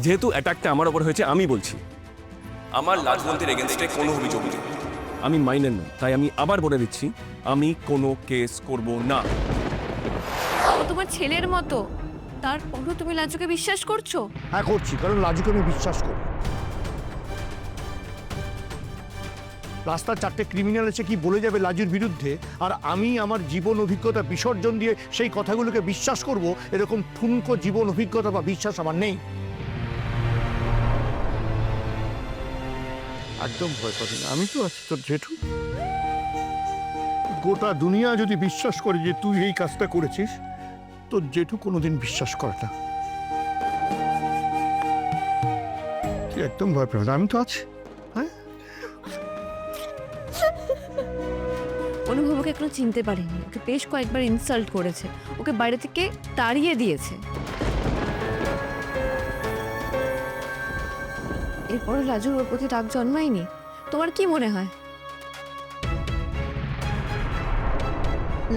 যেহেতু অ্যাটাকটা আমার ওপর হয়েছে আমি বলছি, আমার লাজবন্তীর এগেনস্টে কোনো অভিযোগ নেই। আমি মাইনের নই, তাই আমি আবার বলে দিচ্ছি, আমি কোনো কেস করব না। ও তোমার ছেলের মতো, তারপরও তুমি লাজুকে বিশ্বাস করছো? হ্যাঁ করছি, কারণ লাজুকে আমি বিশ্বাস করি। রাস্তার চারটে ক্রিমিনাল এসে কি বলে যাবে লাজুর বিরুদ্ধে, আর আমি আমার জীবন অভিজ্ঞতা বিসর্জন দিয়ে সেই কথাগুলোকে বিশ্বাস করব, এরকম ঠুনকো জীবন অভিজ্ঞতা বা বিশ্বাস আমার নেই। একদম ভয় পাবি না, আমি তো আছি তোর জেঠু। গোটা দুনিয়া যদি বিশ্বাস করে যে তুই এই কাজটা করেছিস, তোর জেঠু কোনোদিন বিশ্বাস করে না। তুই একদম ভয় পাবি না, আমি তো আছি। হ্যাঁ, অনুভবকে এখনো চিনতে পারিনি, ওকে বেশ কয়েকবার ইনসাল্ট করেছে, ওকে বাইরে থেকে তাড়িয়ে দিয়েছে। এরপরে লাজুর ওর প্রতি রাগ জন্মায়নি? তোমার কি মনে হয়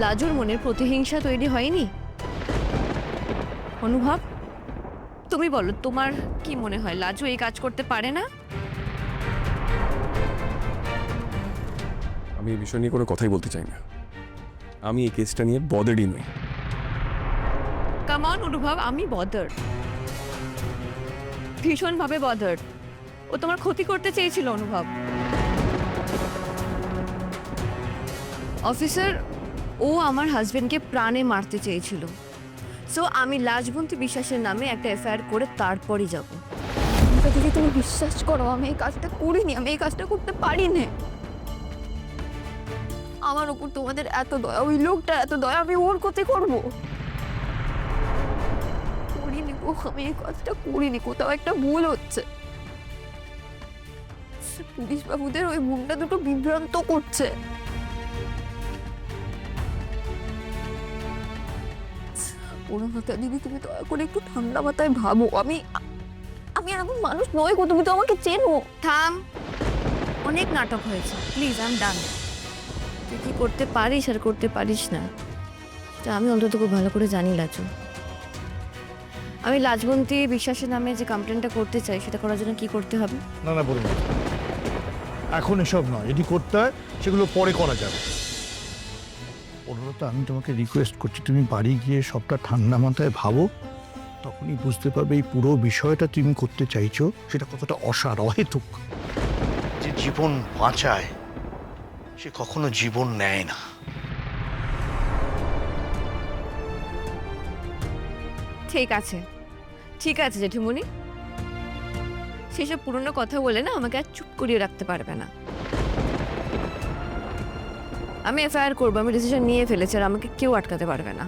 লাজুর মনের প্রতিহিংসা তৈরি হয়নি? অনুভব, তুমি বলো, তোমার কি মনে হয় লাজু এই কাজ করতে পারে না? আমি এই বিষয় নিয়ে কোনো কথাই বলতে চাই না। আমি এই কেসটা নিয়ে বদারই নই। কাম অন অনুভব, আমি বদার, ভীষণভাবে বদার। ও তোমার ক্ষতি করতে চেয়েছিল অনুভব। অফিসার, ও আমার হাজবেন্ডকে প্রাণে মারতে চেয়েছিল। সো আমি লাজবন্তী বিশ্বাসের নামে একটা এফআইআর করে তারপরই যাব। যদি তুমি বিশ্বাস করো, আমি এই কাজটা করিনি, আমি এই কাজটা করতে পারি না। আমার উপর তোমাদের এত দয়া, ওই লোকটার এত দয়া, আমি ওর ক্ষতি করবো? করিনি গো, আমি এই কাজটা করিনি, কোথাও একটা ভুল হচ্ছে। পুলিশ বাবুদের ওই মুন্ডা দুটো বিভ্রান্ত করছে। অনুভূতা দিদি, তুমি দয়া করে একটু ঠান্ডা মাথায় ভাবো। আমি এমন মানুষ নয় গো, তুমি তো আমাকে চেনো। থাম, অনেক নাটক হয়েছে, প্লিজ আই এম ডান। তুই কি করতে পারিস আর করতে পারিস না তা আমি অন্তত খুব ভালো করে জানি লাজু। আমি লাজবন্তী বিশ্বাসের নামে যে কমপ্লেনটা করতে চাই, সেটা করার জন্য কি করতে হবে? না না বলুন, এখন এসব নয়, যদি করতে হয় সেগুলো পরে করা যাবে। অনুরোধ, আমি তোমাকে রিকোয়েস্ট করছি, তুমি বাড়ি গিয়ে সবটা ঠান্ডা মাথায় ভাবো, তখনই বুঝতে পারবে এই পুরো বিষয়টা তুমি করতে চাইছো সেটা কতটা অসার, অহেতুক। যে জীবন বাঁচায় সে কখনো জীবন নেয় না। ঠিক আছে, ঠিক আছে জেঠিমণি, সেসব পুরনো কথা বলে না আমাকে আর চুপ করিয়ে রাখতে পারবে না। আমি এফআইআর করবো, আমি ডিসিশন নিয়ে ফেলেছি, আর আমাকে কেউ আটকাতে পারবে না।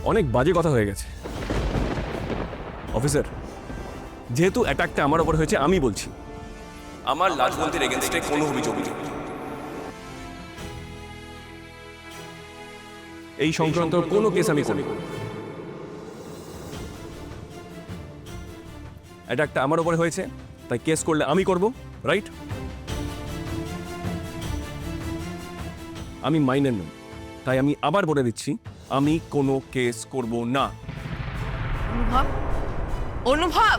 অনেক বাজে কথা হয়ে গেছে। অফিসার, যেহেতু অ্যাটাকটা আমার ওপর হয়েছে আমি বলছি, আমার লাজবন্তীর এগেনস্টে কোনো অভিযোগ নেই। এই সংক্রান্ত কোনো কেস আমি করি। অ্যাটাকটা আমার ওপর হয়েছে, তাই কেস করলে আমি করব, রাইট? আমি মাইনের নই, তাই আমি আবার বলে দিচ্ছি, আমি কোনো কেস করব না। অনুভব, অনুভব,